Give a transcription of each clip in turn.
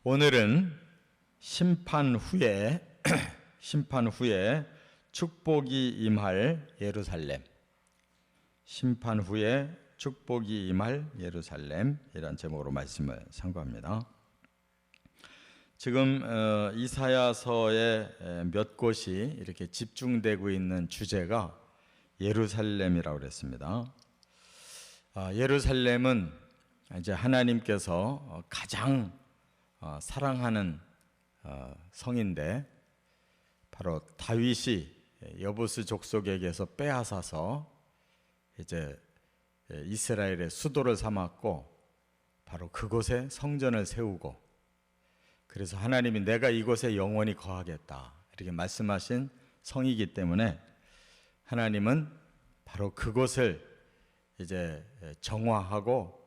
오늘은 심판 후에 심판 후에 축복이 임할 예루살렘, 심판 후에 축복이 임할 예루살렘이란 제목으로 말씀을 상고합니다. 지금 이사야서의 몇 곳이 이렇게 집중되고 있는 주제가 예루살렘이라고 그랬습니다. 예루살렘은 이제 하나님께서 가장 사랑하는 성인데, 바로 다윗이 여부스 족속에게서 빼앗아서 이제 이스라엘의 수도를 삼았고, 바로 그곳에 성전을 세우고, 그래서 하나님이 내가 이곳에 영원히 거하겠다 이렇게 말씀하신 성이기 때문에 하나님은 바로 그곳을 이제 정화하고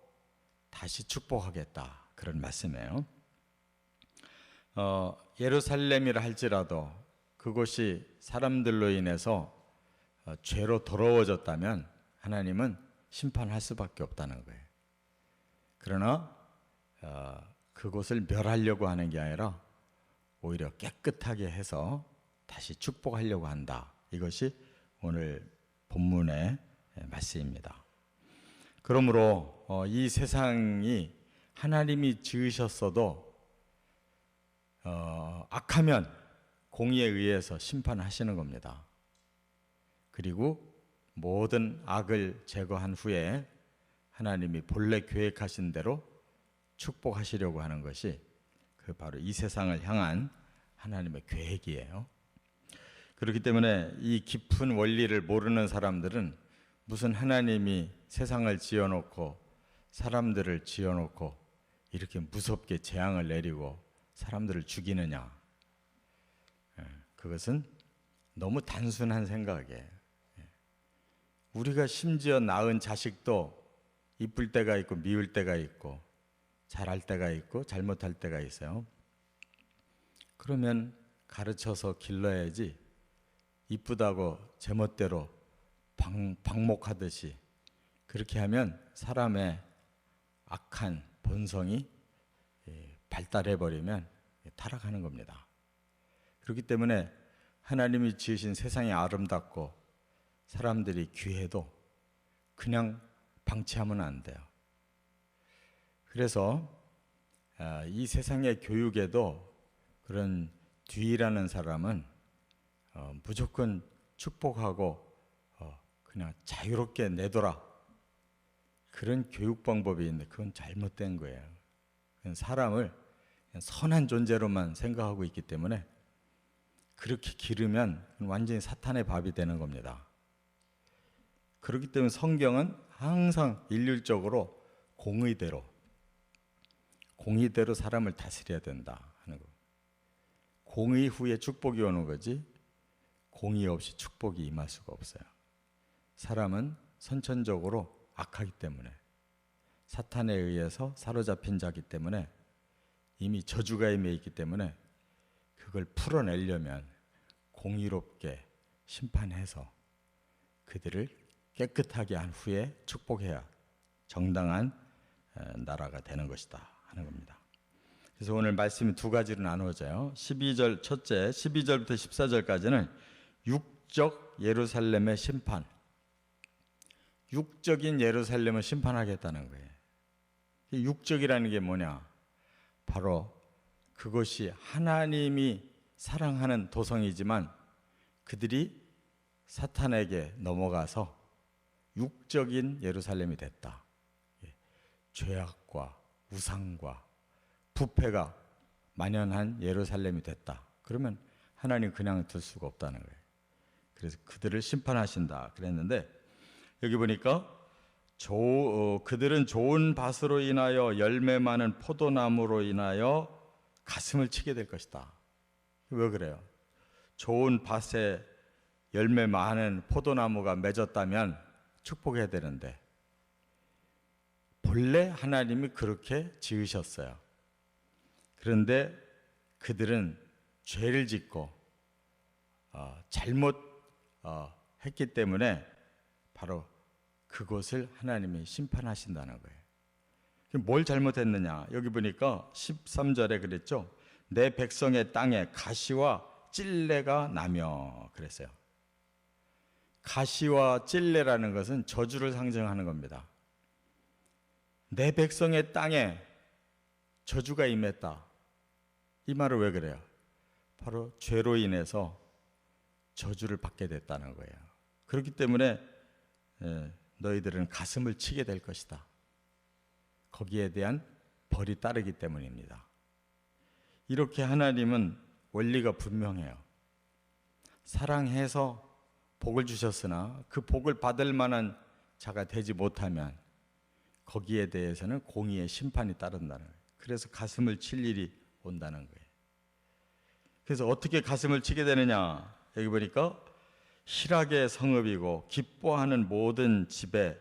다시 축복하겠다, 그런 말씀이에요. 예루살렘이라 할지라도 그곳이 사람들로 인해서 죄로 더러워졌다면 하나님은 심판할 수밖에 없다는 거예요. 그러나 그곳을 멸하려고 하는 게 아니라 오히려 깨끗하게 해서 다시 축복하려고 한다. 이것이 오늘 본문의 말씀입니다. 그러므로 이 세상이 하나님이 지으셨어도 악하면 공의에 의해서 심판하시는 겁니다. 그리고 모든 악을 제거한 후에 하나님이 본래 계획하신 대로 축복하시려고 하는 것이 바로 이 세상을 향한 하나님의 계획이에요. 그렇기 때문에 이 깊은 원리를 모르는 사람들은 무슨 하나님이 세상을 지어놓고 사람들을 지어놓고 이렇게 무섭게 재앙을 내리고 사람들을 죽이느냐, 그것은 너무 단순한 생각이에요. 우리가 심지어 낳은 자식도 이쁠 때가 있고 미울 때가 있고 잘할 때가 있고 잘못할 때가 있어요. 그러면 가르쳐서 길러야지, 이쁘다고 제멋대로 방목하듯이 그렇게 하면 사람의 악한 본성이 발달해버리면 타락하는 겁니다. 그렇기 때문에 하나님이 지으신 세상이 아름답고 사람들이 귀해도 그냥 방치하면 안 돼요. 그래서 이 세상의 교육에도 그런 뒤라는 사람은 무조건 축복하고 그냥 자유롭게 내둬라, 그런 교육 방법이 있는데 그건 잘못된 거예요. 사람을 선한 존재로만 생각하고 있기 때문에 그렇게 기르면 완전히 사탄의 밥이 되는 겁니다. 그렇기 때문에 성경은 항상 일률적으로 공의대로 사람을 다스려야 된다 하는 거. 공의 후에 축복이 오는 거지 공의 없이 축복이 임할 수가 없어요. 사람은 선천적으로 악하기 때문에, 사탄에 의해서 사로잡힌 자기 때문에, 이미 저주가 임해 있기 때문에 그걸 풀어내려면 공의롭게 심판해서 그들을 깨끗하게 한 후에 축복해야 정당한 나라가 되는 것이다 하는 겁니다. 그래서 오늘 말씀이 두 가지로 나누어져요. 12절 첫째, 12절부터 14절까지는 육적 예루살렘의 심판, 육적인 예루살렘을 심판하겠다는 거예요. 육적이라는 게 뭐냐? 바로 그것이 하나님이 사랑하는 도성이지만 그들이 사탄에게 넘어가서 육적인 예루살렘이 됐다. 죄악과 우상과 부패가 만연한 예루살렘이 됐다. 그러면 하나님 그냥 둘 수가 없다는 거예요. 그래서 그들을 심판하신다 그랬는데, 여기 보니까 그들은 좋은 밭으로 인하여 열매 많은 포도나무로 인하여 가슴을 치게 될 것이다. 왜 그래요? 좋은 밭에 열매 많은 포도나무가 맺었다면 축복해야 되는데 본래 하나님이 그렇게 지으셨어요. 그런데 그들은 죄를 짓고 잘못했기 때문에 바로 그곳을 하나님이 심판하신다는 거예요. 뭘 잘못했느냐? 여기 보니까 13절에 그랬죠. 내 백성의 땅에 가시와 찔레가 나며 그랬어요. 가시와 찔레라는 것은 저주를 상징하는 겁니다. 내 백성의 땅에 저주가 임했다. 이 말을 왜 그래요? 바로 죄로 인해서 저주를 받게 됐다는 거예요. 그렇기 때문에 너희들은 가슴을 치게 될 것이다. 거기에 대한 벌이 따르기 때문입니다. 이렇게 하나님은 원리가 분명해요. 사랑해서 복을 주셨으나 그 복을 받을 만한 자가 되지 못하면 거기에 대해서는 공의의 심판이 따른다는 거예요. 그래서 가슴을 칠 일이 온다는 거예요. 그래서 어떻게 가슴을 치게 되느냐? 여기 보니까 희락의 성읍이고 기뻐하는 모든 집에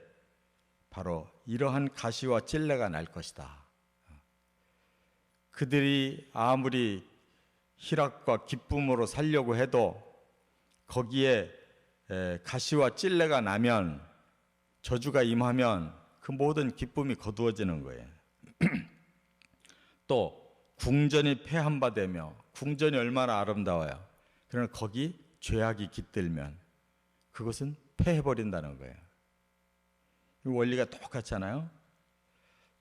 바로 이러한 가시와 찔레가 날 것이다. 그들이 아무리 희락과 기쁨으로 살려고 해도 거기에 가시와 찔레가 나면, 저주가 임하면 그 모든 기쁨이 거두어지는 거예요. 또 궁전이 폐한 바 되며, 궁전이 얼마나 아름다워요. 그러나 거기 죄악이 깃들면 그것은 폐해버린다는 거예요. 이 원리가 똑같잖아요.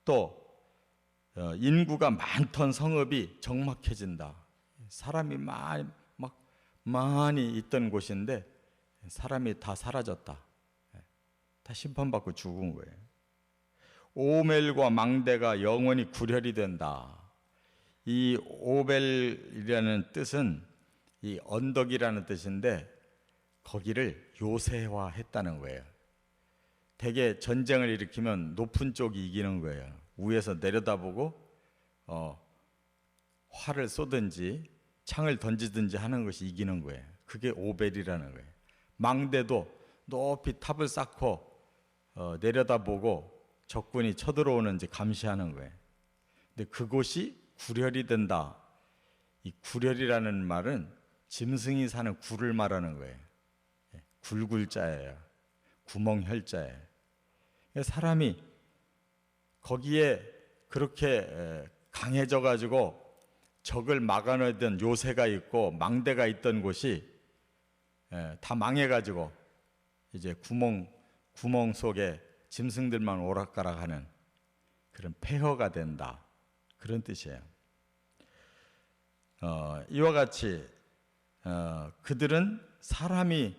또 인구가 많던 성읍이 적막해진다. 사람이 많이 있던 곳인데 사람이 다 사라졌다. 다 심판받고 죽은 거예요. 오멜과 망대가 영원히 구렬이 된다. 이 오벨이라는 뜻은 이 언덕이라는 뜻인데 거기를 요새화했다는 거예요. 대개 전쟁을 일으키면 높은 쪽이 이기는 거예요. 위에서 내려다보고 활을 쏘든지 창을 던지든지 하는 것이 이기는 거예요. 그게 오벨이라는 거예요. 망대도 높이 탑을 쌓고 내려다보고 적군이 쳐들어오는지 감시하는 거예요. 근데 그곳이 구렬이 된다. 이 구렬이라는 말은 짐승이 사는 굴을 말하는 거예요. 굴굴자예요. 구멍혈자예요. 사람이 거기에 그렇게 강해져 가지고 적을 막아내던 요새가 있고 망대가 있던 곳이 다 망해 가지고 이제 구멍 속에 짐승들만 오락가락하는 그런 폐허가 된다. 그런 뜻이에요. 이와 같이 그들은 사람이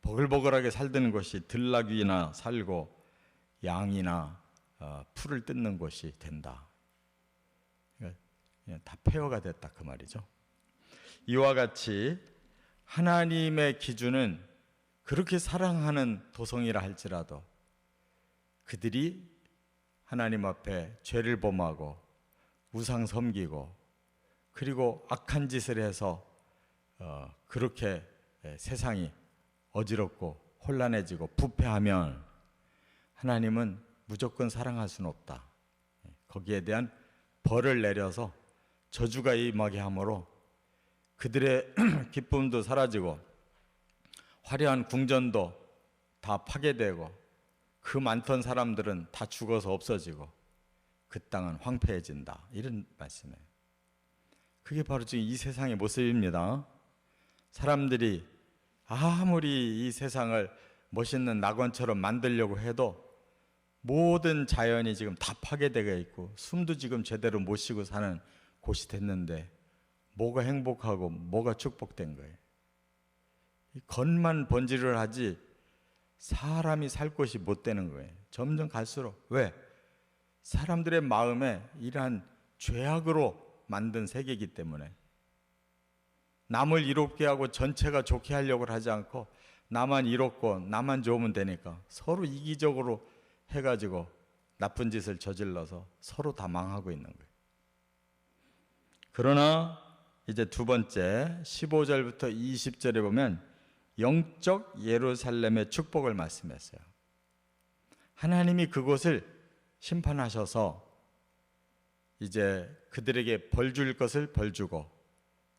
버글버글하게 살던 곳이 들나귀나 살고 양이나 풀을 뜯는 곳이 된다. 그러니까 다 폐허가 됐다 그 말이죠. 이와 같이 하나님의 기준은 그렇게 사랑하는 도성이라 할지라도 그들이 하나님 앞에 죄를 범하고 우상 섬기고 그리고 악한 짓을 해서 그렇게 세상이 어지럽고 혼란해지고 부패하면 하나님은 무조건 사랑할 수는 없다. 거기에 대한 벌을 내려서 저주가 임하게 하므로 그들의 기쁨도 사라지고 화려한 궁전도 다 파괴되고 그 많던 사람들은 다 죽어서 없어지고 그 땅은 황폐해진다. 이런 말씀이에요. 그게 바로 지금 이 세상의 모습입니다. 사람들이 아무리 이 세상을 멋있는 낙원처럼 만들려고 해도 모든 자연이 지금 다 파괴되어 있고 숨도 지금 제대로 못 쉬고 사는 곳이 됐는데 뭐가 행복하고 뭐가 축복된 거예요. 겉만 번지를 하지 사람이 살 곳이 못 되는 거예요. 점점 갈수록. 왜? 사람들의 마음에 이러한 죄악으로 만든 세계이기 때문에 남을 이롭게 하고 전체가 좋게 하려고 하지 않고 나만 이롭고 나만 좋으면 되니까 서로 이기적으로 해가지고 나쁜 짓을 저질러서 서로 다 망하고 있는 거예요. 그러나 이제 두 번째 15절부터 20절에 보면 영적 예루살렘의 축복을 말씀했어요. 하나님이 그곳을 심판하셔서 이제 그들에게 벌 줄 것을 벌 주고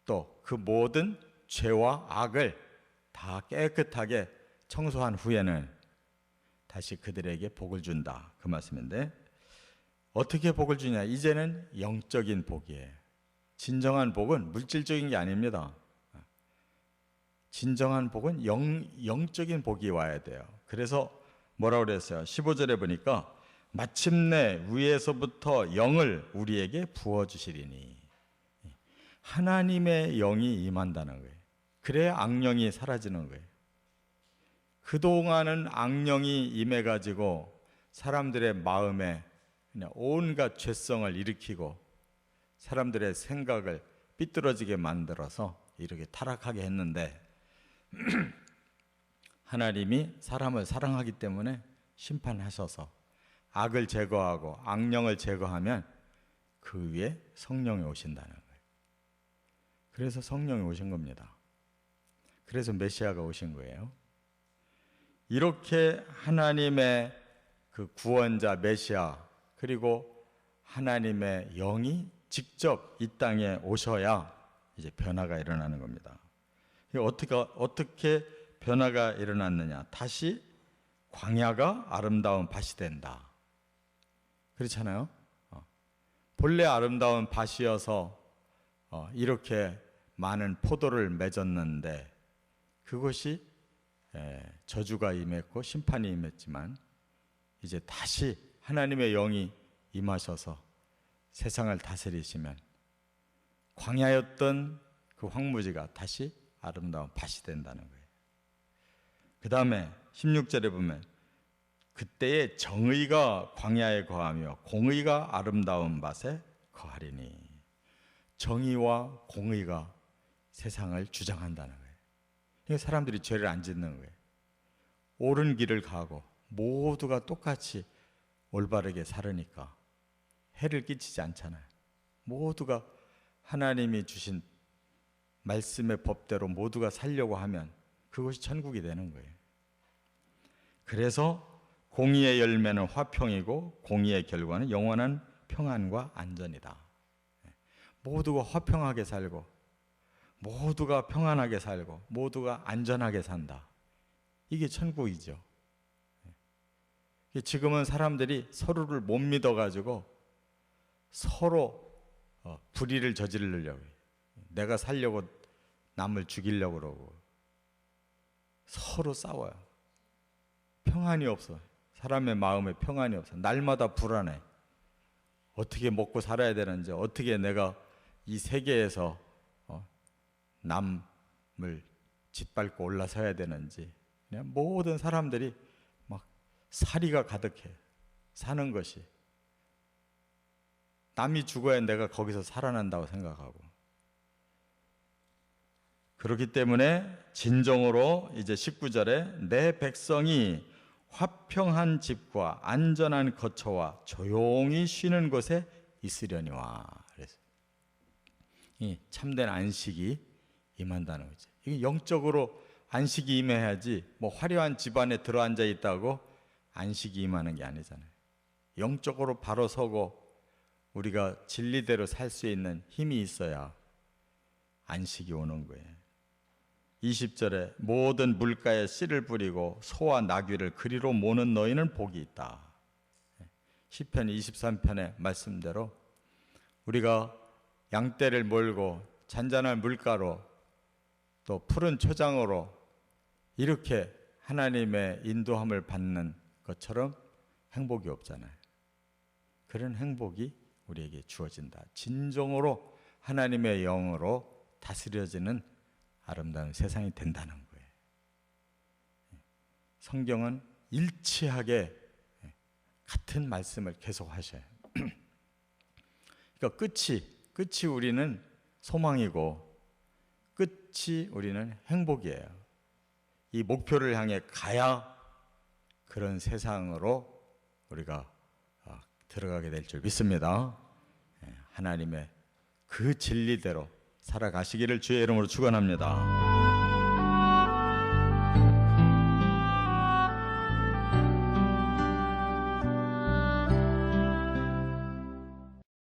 또 그 모든 죄와 악을 다 깨끗하게 청소한 후에는 다시 그들에게 복을 준다. 그 말씀인데 어떻게 복을 주냐? 이제는 영적인 복이에요. 진정한 복은 물질적인 게 아닙니다. 진정한 복은 영적인 복이 와야 돼요. 그래서 뭐라고 그랬어요? 15절에 보니까 마침내 위에서부터 영을 우리에게 부어주시리니, 하나님의 영이 임한다는 거예요. 그래야 악령이 사라지는 거예요. 그동안은 악령이 임해가지고 사람들의 마음에 그냥 온갖 죄성을 일으키고 사람들의 생각을 삐뚤어지게 만들어서 이렇게 타락하게 했는데, 하나님이 사람을 사랑하기 때문에 심판하셔서 악을 제거하고 악령을 제거하면 그 위에 성령이 오신다는 거예요. 그래서 성령이 오신 겁니다. 그래서 메시아가 오신 거예요. 이렇게 하나님의 그 구원자 메시아, 그리고 하나님의 영이 직접 이 땅에 오셔야 이제 변화가 일어나는 겁니다. 어떻게 변화가 일어났느냐? 다시 광야가 아름다운 밭이 된다. 그렇잖아요. 본래 아름다운 밭이어서 이렇게 많은 포도를 맺었는데 그것이 저주가 임했고 심판이 임했지만, 이제 다시 하나님의 영이 임하셔서 세상을 다스리시면 광야였던 그 황무지가 다시 아름다운 밭이 된다는 거예요. 그 다음에 16절에 보면 그때의 정의가 광야에 거하며 공의가 아름다운 밭에 거하리니, 정의와 공의가 세상을 주장한다는 거예요. 그러니까 사람들이 죄를 안 짓는 거예요. 옳은 길을 가고 모두가 똑같이 올바르게 살으니까 해를 끼치지 않잖아요. 모두가 하나님이 주신 말씀의 법대로 모두가 살려고 하면 그것이 천국이 되는 거예요. 그래서 공의의 열매는 화평이고 공의의 결과는 영원한 평안과 안전이다. 모두가 화평하게 살고 모두가 평안하게 살고 모두가 안전하게 산다. 이게 천국이죠. 지금은 사람들이 서로를 못 믿어가지고 서로 불의를 저지르려고 해요. 내가 살려고 남을 죽이려고 그러고 서로 싸워요. 평안이 없어. 사람의 마음에 평안이 없어. 날마다 불안해. 어떻게 먹고 살아야 되는지, 어떻게 내가 이 세계에서 남을 짓밟고 올라서야 되는지, 그냥 모든 사람들이 막 사리가 가득해. 사는 것이. 남이 죽어야 내가 거기서 살아난다고 생각하고. 그렇기 때문에 진정으로 이제 19절에 내 백성이 화평한 집과 안전한 거처와 조용히 쉬는 곳에 있으려니와. 그래서 이 참된 안식이 임한다는 거죠. 이게 영적으로 안식이 임해야지 뭐 화려한 집안에 들어앉아 있다고 안식이 임하는 게 아니잖아요. 영적으로 바로 서고 우리가 진리대로 살 수 있는 힘이 있어야 안식이 오는 거예요. 20절에 모든 물가에 씨를 뿌리고 소와 나귀를 그리로 모는 너희는 복이 있다. 시편 23편의 말씀대로 우리가 양떼를 몰고 잔잔한 물가로 또 푸른 초장으로 이렇게 하나님의 인도함을 받는 것처럼 행복이 없잖아요. 그런 행복이 우리에게 주어진다. 진정으로 하나님의 영으로 다스려지는 아름다운 세상이 된다는 거예요. 성경은 일치하게 같은 말씀을 계속 하셔요. 그러니까 끝이 우리는 소망이고 끝이 우리는 행복이에요. 이 목표를 향해 가야 그런 세상으로 우리가 들어가게 될 줄 믿습니다. 하나님의 그 진리대로 살아가시기를 주의 이름으로 축원합니다.